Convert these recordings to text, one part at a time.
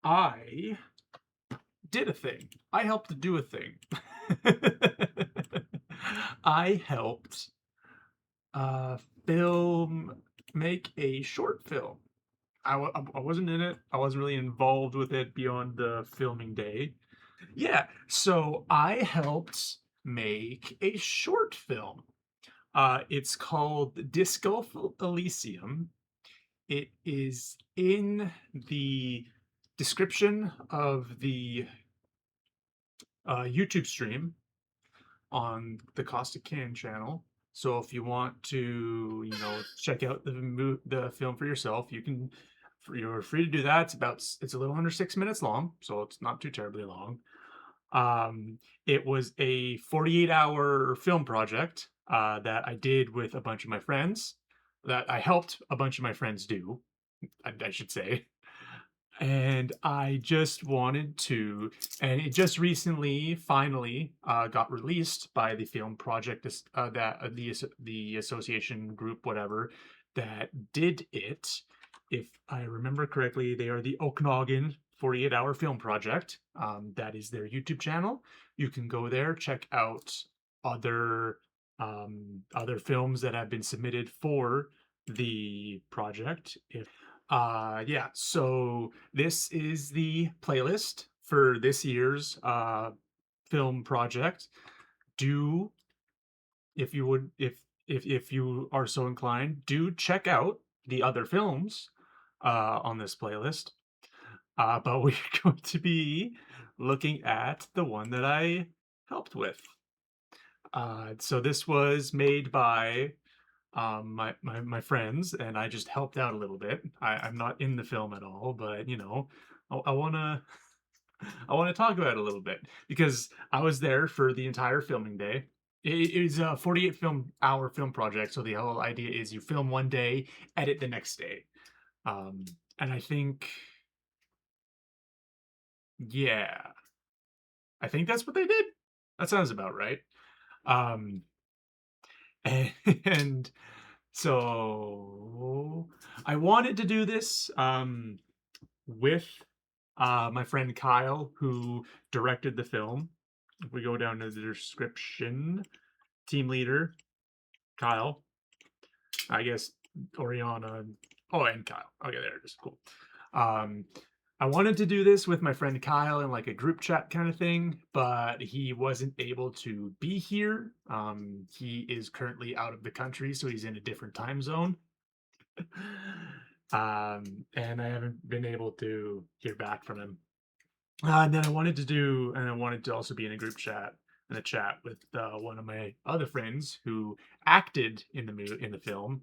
I did a thing. I helped do a thing. I helped uh, film make a short film. I wasn't in it. I wasn't really involved with it beyond the filming day. Yeah, so I helped make a short film. It's called Disc Golf Elysium. It is in the description of the YouTube stream on the Caustic Can channel. So if you want to, check out the film for yourself, you're free to do that. It's a little under 6 minutes long, so it's not too terribly long. It was a 48-hour film project that I did with a bunch of my friends. That I helped a bunch of my friends do, I should say. And I just wanted to, and it just recently, finally, got released by the film project that the association group, whatever, that did it. If I remember correctly, they are the Okanagan 48-hour film project. That is their YouTube channel. You can go there, check out other other films that have been submitted for the project. If yeah, so this is the playlist for this year's film project. Do if you would if you are so inclined, do check out the other films on this playlist. But we're going to be looking at the one that I helped with. So this was made by my friends, and I just helped out a little bit. I'm not in the film at all, but I want to I want to talk about it a little bit because I was there for the entire filming day. It is a 48 hour film project, so the whole idea is you film one day, edit the next day. um and yeah, I think that's what they did. That sounds about right. um and so I wanted to do this with my friend Kyle, who directed the film. If we go down to the description, team leader Kyle, I guess Oriana. Oh, and Kyle. Okay, there it is. Cool. Um, I wanted to do this with my friend Kyle in like a group chat kind of thing, but he wasn't able to be here. He is currently out of the country, so he's in a different time zone. And I haven't been able to hear back from him. And then I wanted to also be in a group chat in a chat with one of my other friends who acted in the film,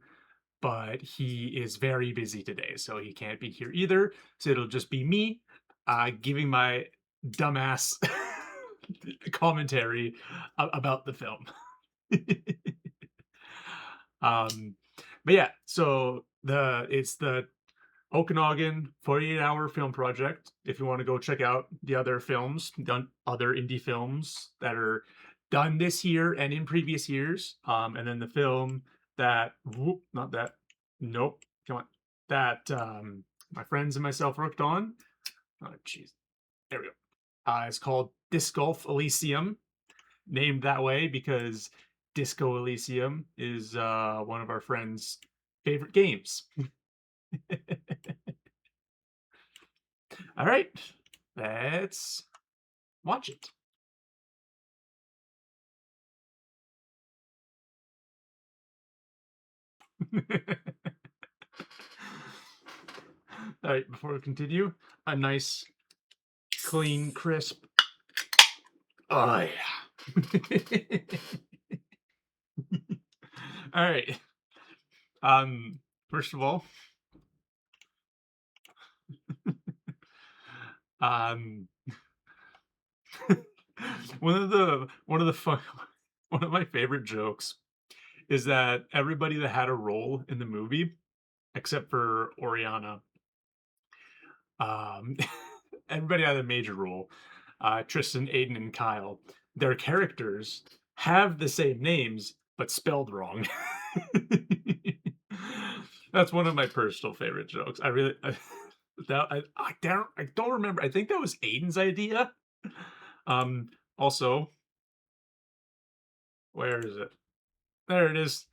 but he is very busy today, so he can't be here either. So it'll just be me giving my dumbass commentary about the film. um, but yeah, so it's the Okanagan 48-hour film project. If you want to go check out the other films, other indie films that are done this year and in previous years, and then the film that not that, nope, come on, that my friends and myself worked on. Oh, jeez, there we go. It's called Disc Golf Elysium, named that way because Disco Elysium is one of our friends' favorite games. All right, let's watch it. All right, before we continue, a nice, clean, crisp. Oh, yeah. All right. First of all, um, one of the fun, one of my favorite jokes is that everybody that had a role in the movie, except for Oriana, um, everybody had a major role. Tristan, Aiden, and Kyle. Their characters have the same names but spelled wrong. That's one of my personal favorite jokes. I don't remember. I think that was Aiden's idea. Also, where is it? There it is.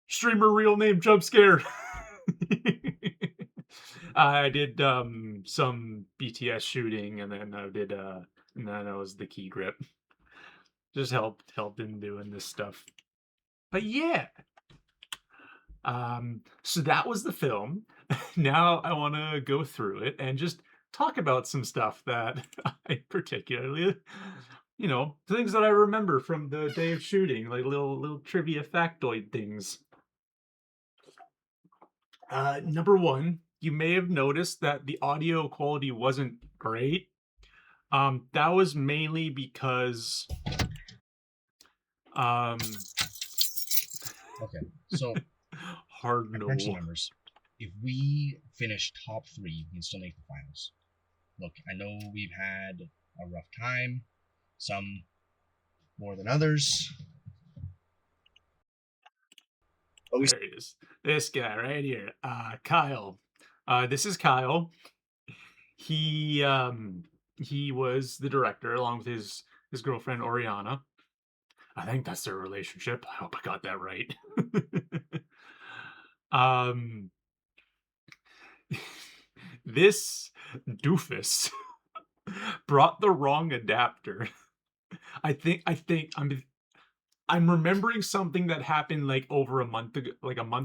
Streamer real name jump scare. I did some BTS shooting, and then and then I was the key grip. Just helped in doing this stuff. But yeah. So that was the film. Now I want to go through it and just talk about some stuff that I particularly, things that I remember from the day of shooting, like little trivia factoid things. Number one, you may have noticed that the audio quality wasn't great. That was mainly because Okay, so hard I no. crunched the numbers. If we finish top 3, we can still make the finals. Look, I know we've had a rough time, some more than others. But There he is. This guy right here, Kyle. This is Kyle. He was the director along with his girlfriend Oriana. I think that's their relationship. I hope I got that right. This doofus brought the wrong adapter. I think I'm remembering something that happened like over a month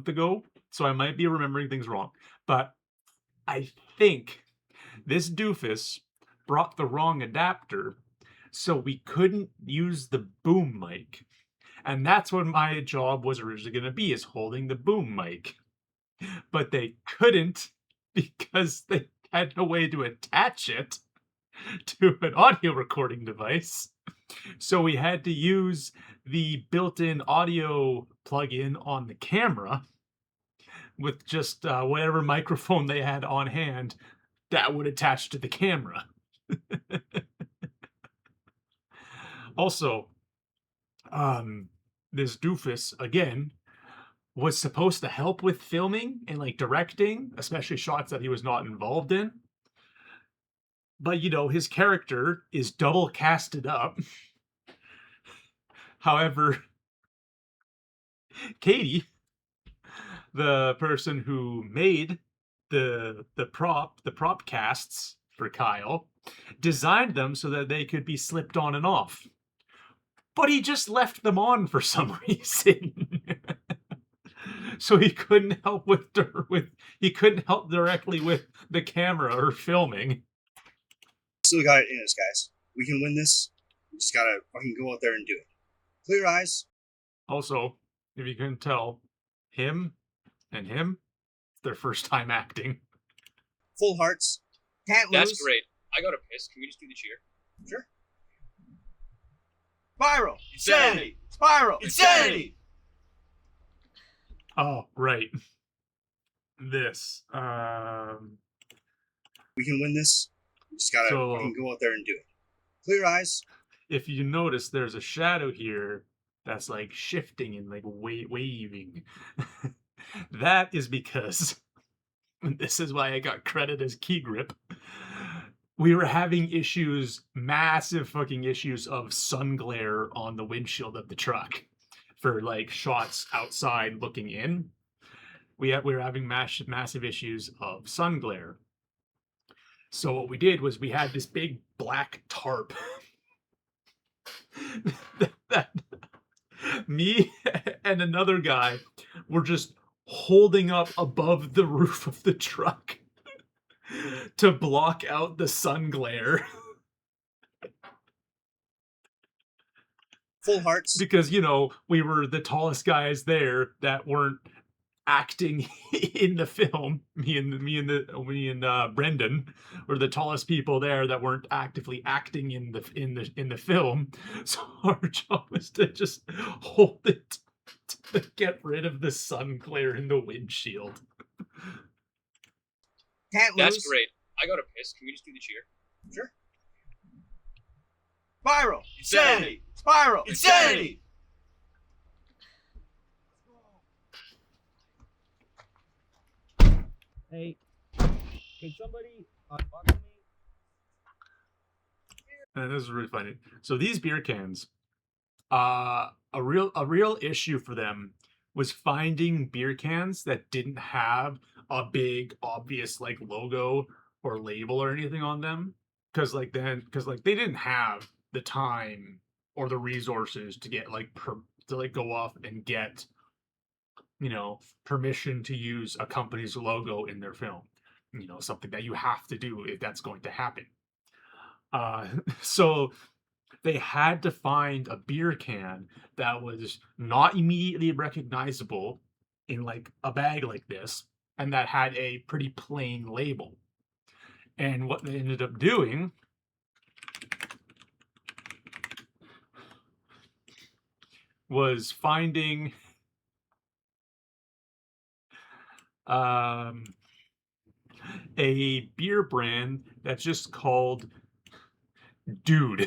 ago, so I might be remembering things wrong. But I think this doofus brought the wrong adapter, so we couldn't use the boom mic. And that's what my job was originally going to be, is holding the boom mic. But they couldn't because they had no way to attach it to an audio recording device. So we had to use the built-in audio plug-in on the camera with just whatever microphone they had on hand that would attach to the camera. Also, this doofus, again, was supposed to help with filming and like directing, especially shots that he was not involved in. But his character is double casted up. However, Katie, the person who made the prop casts for Kyle, designed them so that they could be slipped on and off. But he just left them on for some reason. So he couldn't help he couldn't help directly with the camera or filming. Still got it in us, guys. We can win this. We just gotta fucking go out there and do it. Clear eyes. Also, if you can tell, him and him, their first time acting. Full hearts. Can't lose. That's great. I got a piss. Can we just do the cheer? Sure. Spiral. Insanity. Spiral. Insanity. Oh, right. This. We can win this. We just gotta fucking go out there and do it. Clear eyes. If you notice, there's a shadow here that's like shifting and like waving. That is because, this is why I got credit as key grip, we were having issues, massive fucking issues of sun glare on the windshield of the truck for like shots outside looking in. We were having massive issues of sun glare. So what we did was we had this big black tarp that me and another guy were just holding up above the roof of the truck to block out the sun glare. Full hearts. Because, we were the tallest guys there that weren't acting in the film. Me and Brendan were the tallest people there that weren't actively acting in the film. So our job was to just hold it to get rid of the sun glare in the windshield. Can't lose. That's great. I got a piss. Can we just do the cheer? Sure. Spiral. Insanity. Spiral. Insanity. Hey. Could somebody unbuckle me? And this is really funny. So these beer cans, a real issue for them was finding beer cans that didn't have a big obvious like logo or label or anything on them, because they didn't have the time or the resources to get to like go off and get permission to use a company's logo in their film, something that you have to do if that's going to happen. So they had to find a beer can that was not immediately recognizable in like a bag like this, and that had a pretty plain label. And what they ended up doing was finding a beer brand that's just called Dude.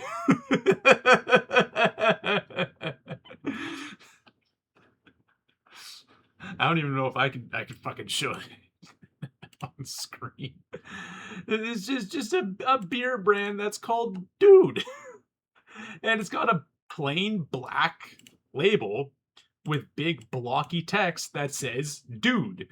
I don't even know if I could fucking show it on screen. It's just a beer brand that's called Dude. And it's got a plain black label with big blocky text that says Dude.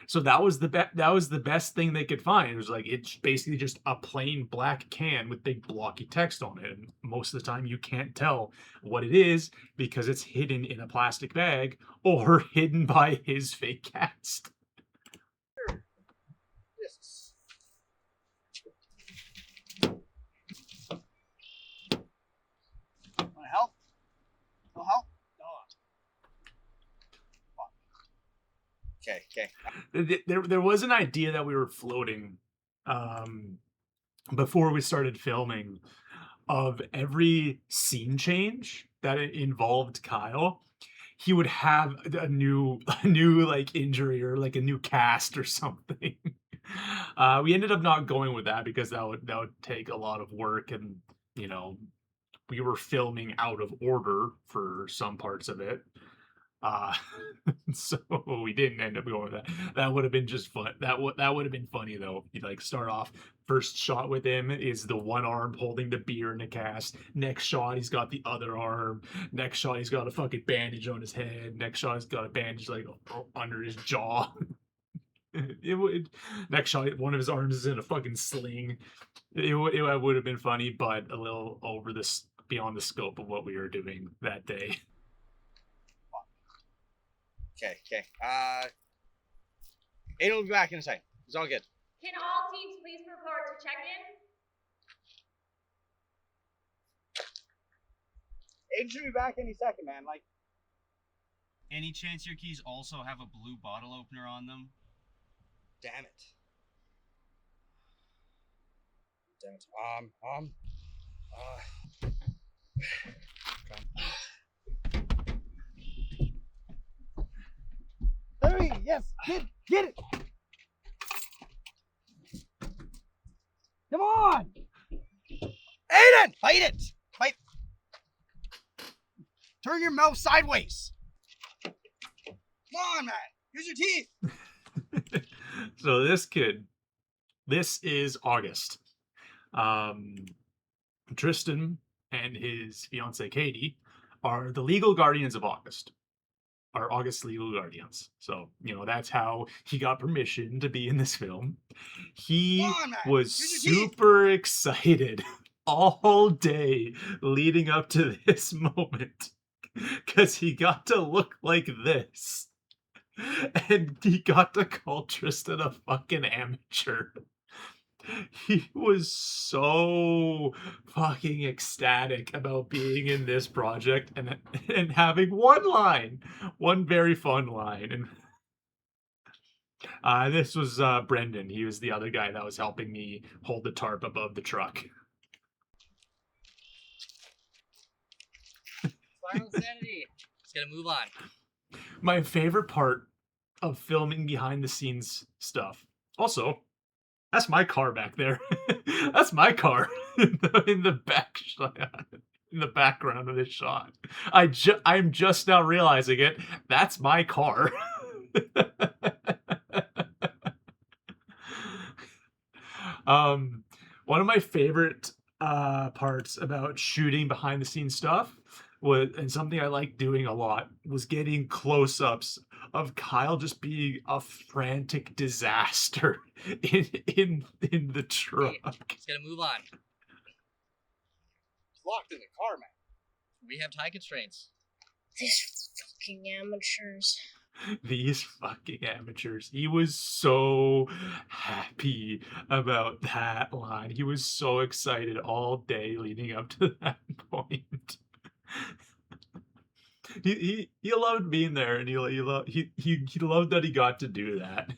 So that was the best thing they could find. It was like it's basically just a plain black can with big blocky text on it. And most of the time you can't tell what it is because it's hidden in a plastic bag or hidden by his fake cast. Yes. Want help? No help? Okay. There was an idea that we were floating before we started filming of every scene change that it involved Kyle, he would have a new like injury or like a new cast or something. We ended up not going with that because that would take a lot of work, and we were filming out of order for some parts of it. So we didn't end up going with that. That would have been just fun. That would have been funny though. You like start off, first shot with him is the one arm holding the beer in the cast. Next shot he's got the other arm. Next shot he's got a fucking bandage on his head. Next shot he's got a bandage like under his jaw. Next shot one of his arms is in a fucking sling. It would have been funny, but a little over this beyond the scope of what we were doing that day. Okay. Aiden will be back in a second. It's all good. Can all teams please report to check-in? Aiden should be back any second, man. Like, any chance your keys also have a blue bottle opener on them? damn it. Hurry! Yes, get it! Come on! Aiden! Fight it! Fight! Turn your mouth sideways! Come on, man! Use your teeth! So this is August. Tristan and his fiancee Katie are the legal guardians of August. Are August's legal guardians. So, that's how he got permission to be in this film. He was super excited all day leading up to this moment because he got to look like this. And he got to call Tristan a fucking amateur. He was so fucking ecstatic about being in this project and having one very fun line. And this was Brendan. He was the other guy that was helping me hold the tarp above the truck. Final sanity. Just gotta move on. My favorite part of filming behind the scenes stuff. Also, that's my car back there. That's my car in the back shot, in the background of this shot. I'm just now realizing it. That's my car. One of my favorite parts about shooting behind the scenes stuff was, and something I like doing a lot, was getting close-ups of Kyle just being a frantic disaster in the truck. Just gotta move on. It's locked in the car, man. We have time constraints. These fucking amateurs. These fucking amateurs. He was so happy about that line. He was so excited all day leading up to that point. He loved being there, and he loved that he got to do that.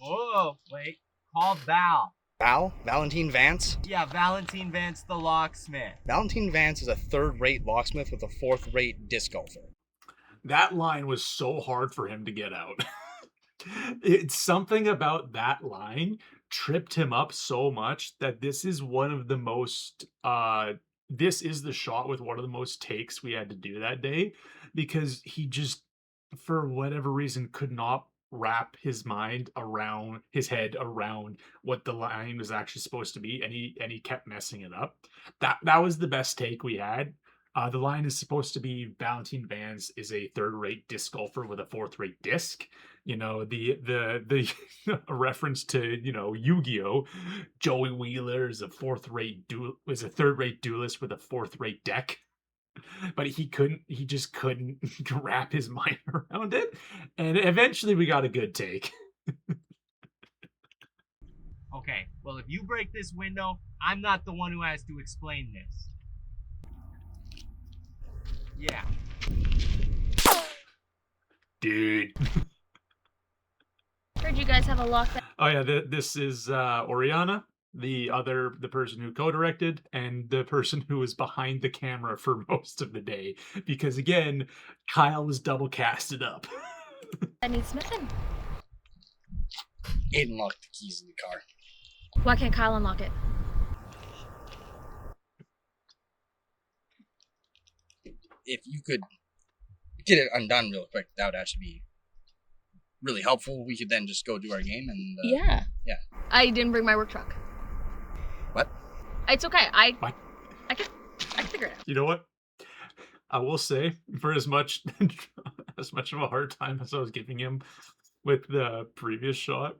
Whoa, wait. Call Val. Val? Valentine Vance? Yeah, Valentine Vance the locksmith. Valentine Vance is a third-rate locksmith with a fourth-rate disc golfer. That line was so hard for him to get out. It's something about that line tripped him up so much that this is one of the most this is the shot with one of the most takes we had to do that day, because he just, for whatever reason, could not wrap his head around what the line was actually supposed to be, and he kept messing it up. That was the best take we had. The line is supposed to be Valentine Vance is a third-rate disc golfer with a fourth-rate disc. You know, the a reference to, you know, Yu-Gi-Oh! Joey Wheeler is a third-rate duelist with a fourth-rate deck. But he just couldn't wrap his mind around it. And eventually we got a good take. Okay, well, if you break this window, I'm not the one who has to explain this. Yeah. Dude. Heard you guys have a lockdown. Oh yeah, this is Oriana, the person who co-directed, and the person who was behind the camera for most of the day, because again, Kyle was double casted up. That needs smithing. Aiden locked the keys in the car. Why can't Kyle unlock it? If you could get it undone real quick, that would actually be really helpful. We could then just go do our game and... Yeah. Yeah. I didn't bring my work truck. What? It's okay. I can figure it out. You know what? I will say, for as much of a hard time as I was giving him with the previous shot,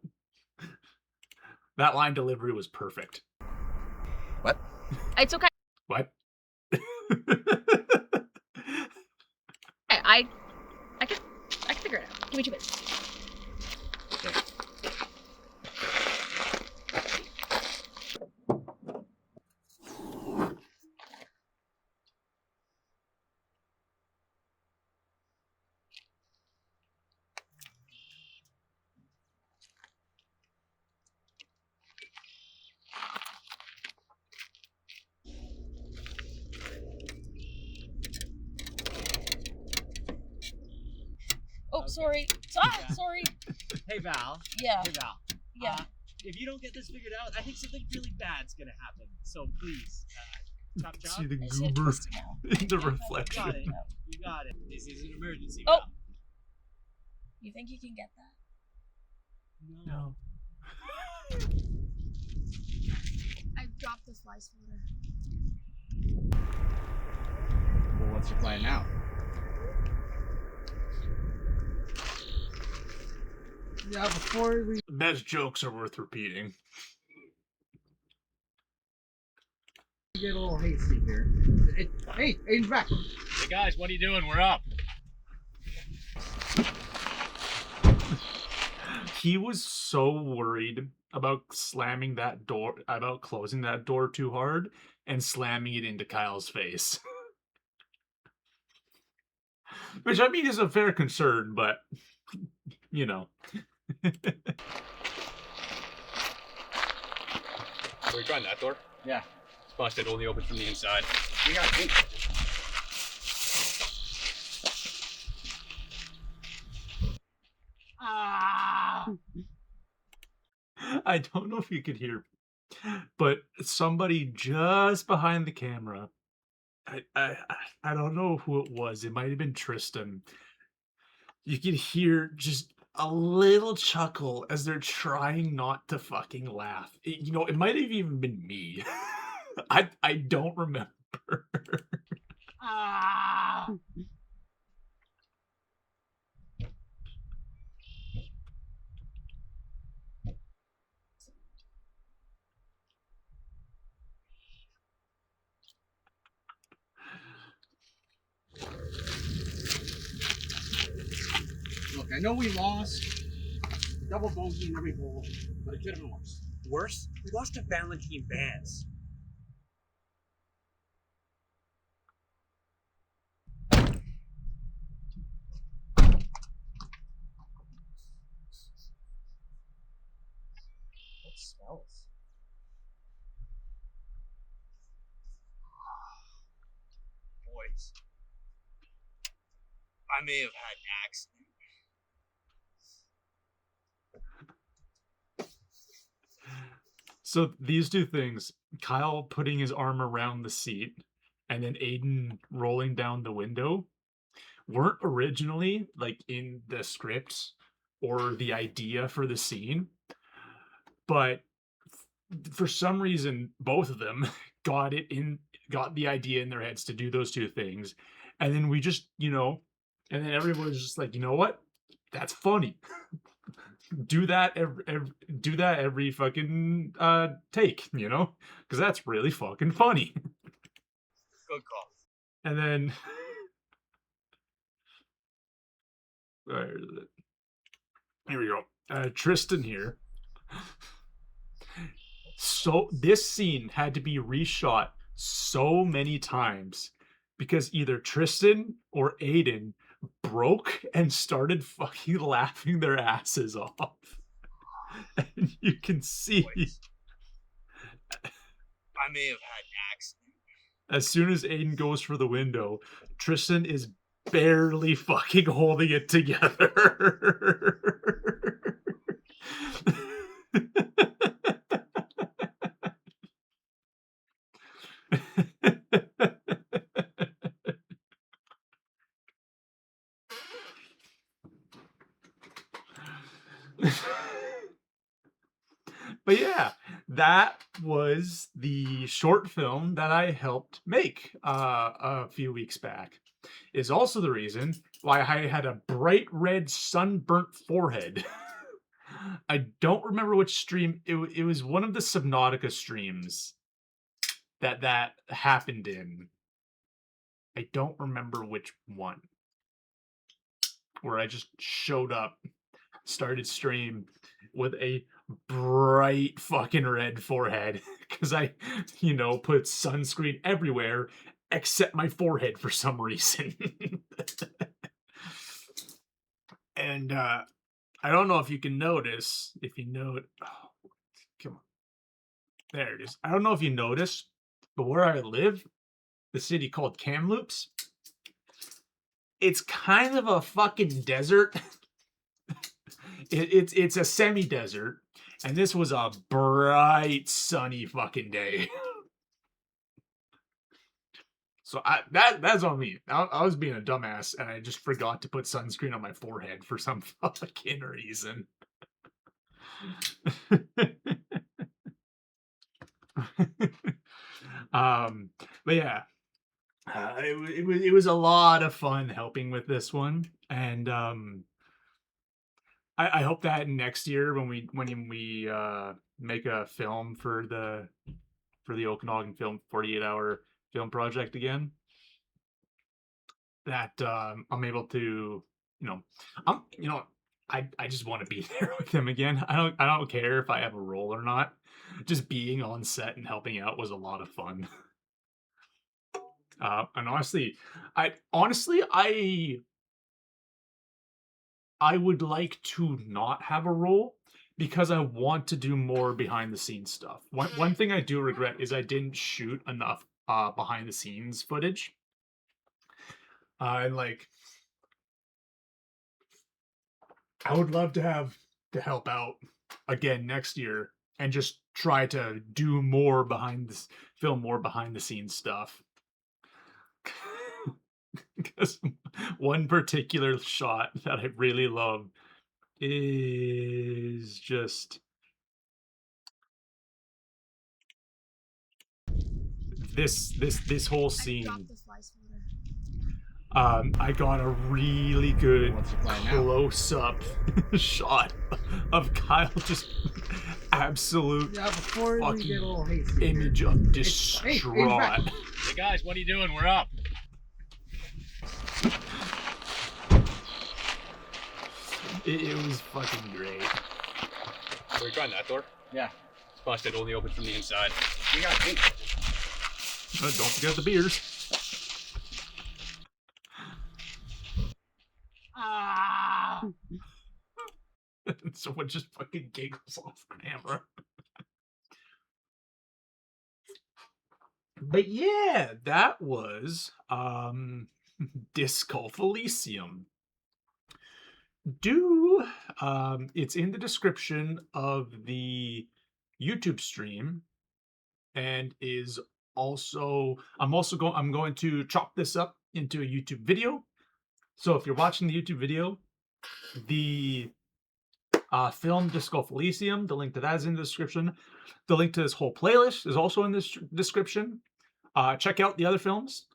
that line delivery was perfect. What? It's okay. What? I can figure it out. Give me 2 minutes. Okay. Oh, sorry. Yeah. Sorry. Hey, Val. Yeah. Hey, Val. Yeah. If you don't get this figured out, I think something really bad's gonna happen. So please, chop chop. See the I see it goober twisting now. in the You got it. reflection. You got it. This is an emergency, Oh. Val. You think you can get that? No. I dropped the fly swatter. Well, what's your plan now? Yeah, before we Best jokes are worth repeating. get a little hasty here. Hey, Aiden's back. Hey guys, what are you doing? We're up. He was so worried about closing that door too hard and slamming it into Kyle's face. Which, I mean, is a fair concern, but, you know. Are we trying that door? Yeah. It's busted. Only open from the inside. We got it. I don't know if you could hear, but somebody just behind the camera. I don't know who it was. It might have been Tristan. You could hear just a little chuckle as they're trying not to fucking laugh. It might have even been me. I don't remember. Ah! Look, I know we lost. Double bogey in every hole, but it could have been worse. Worse? We lost to Valentine Vance. What smells? Boys, I may have had an accident. So these two things, Kyle putting his arm around the seat and then Aiden rolling down the window, weren't originally like in the script or the idea for the scene, but for some reason both of them got the idea in their heads to do those two things, and then we just and then everyone was just like, you know what, that's funny. Do that every fucking take, because that's really fucking funny. Good call. And then where is it? Here we go. Tristan here. So this scene had to be reshot so many times because either Tristan or Aiden broke and started fucking laughing their asses off. And you can see Boys, I may have had an accident. as soon as Aiden goes for the window, Tristan is barely fucking holding it together. But yeah, that was the short film that I helped make a few weeks back. Is also the reason why I had a bright red sunburnt forehead. I don't remember which stream. It was one of the Subnautica streams that happened in. I don't remember which one. Where I just showed up, started stream with a bright fucking red forehead because I, put sunscreen everywhere except my forehead for some reason. And I don't know if you can notice. If you know it, oh, come on, there it is. I don't know if you notice, but where I live, the city called Kamloops, it's kind of a fucking desert. It's a semi-desert, and this was a bright, sunny fucking day. So that's on me. I was being a dumbass, and I just forgot to put sunscreen on my forehead for some fucking reason. But yeah, it was a lot of fun helping with this one, and I hope that next year when we make a film for the Okanagan Film 48-hour film project again, that I'm able to, I just want to be there with him again. I don't care if I have a role or not. Just being on set and helping out was a lot of fun. And honestly, I would like to not have a role because I want to do more behind the scenes stuff. One thing I do regret is I didn't shoot enough behind the scenes footage. And I would love to help out again next year and just try to do more behind this, film more behind the scenes stuff. Because one particular shot that I really love is just this whole scene. I got a really good What's the plan now? close-up shot of Kyle just absolute Yeah, before we fucking get a little hasty. image here. of Hey, distraught. Hey guys, what are you doing? We're up. It was fucking great. Are we trying that door? Yeah. It's busted. Only open from the inside. We got pink. Don't forget the beers. Ah! Someone just fucking giggles off camera. But yeah, that was Disc Golf Elysium. It's in the description of the YouTube stream, and is also I'm going to chop this up into a YouTube video. So if you're watching the YouTube video, the film Disc Golf Elysium, the link to that is in the description. The link to this whole playlist is also in the description. Check out the other films.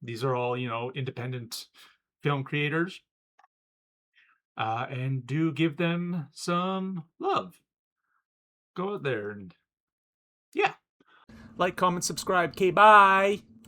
These are all, independent film creators. And do give them some love. Go out there and, yeah. Like, comment, subscribe. Okay, bye.